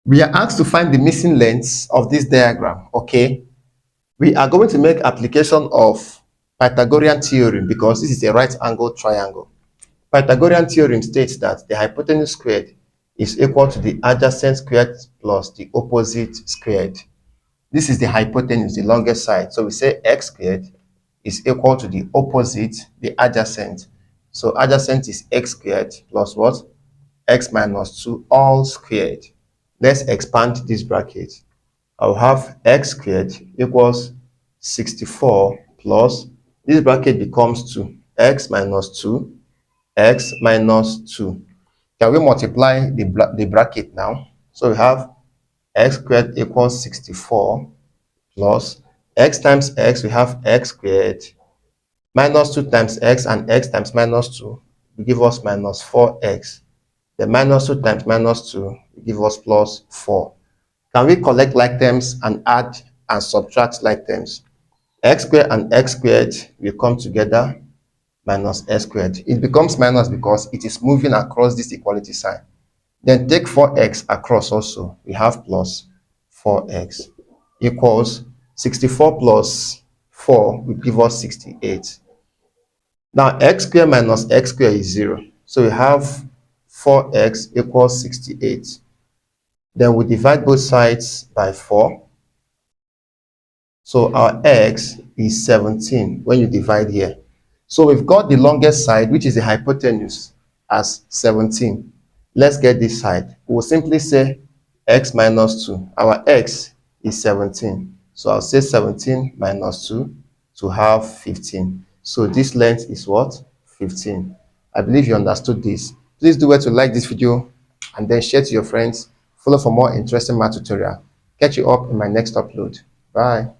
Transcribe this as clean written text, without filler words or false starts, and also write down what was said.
We are asked to find the missing lengths of this diagram, okay? We are going to make application of Pythagorean theorem because this is a right angle triangle. Pythagorean theorem states that the hypotenuse squared is equal to the adjacent squared plus the opposite squared. This is the hypotenuse, the longest side. So we say x squared is equal to the opposite, the adjacent. So adjacent is x squared plus what? X minus 2 all squared. Let's expand this bracket. I'll have x squared equals 64 plus, this bracket becomes 2, x minus 2, x minus 2. Can we multiply the bracket now? So we have x squared equals 64 plus x times x, we have x squared minus 2 times x, and x times minus 2 will give us minus 4x. The minus 2 times minus 2 will give us plus 4. Can we collect like terms and add and subtract like terms? X squared and x squared will come together, minus x squared. It becomes minus because it is moving across this equality sign. Then take 4x across also. We have plus 4x equals 64 plus 4 will give us 68. Now x squared minus x squared is 0. So we have 4x equals 68. Then we divide both sides by 4. So our x is 17 when you divide here. So we've got the longest side, which is the hypotenuse, as 17. Let's get this side. We'll simply say x minus 2. Our x is 17. So I'll say 17 minus 2 to have 15. So this length is what? 15. I believe you understood this. Please do well to like this video and then share to your friends. Follow for more interesting math tutorial. Catch you up in my next upload. Bye.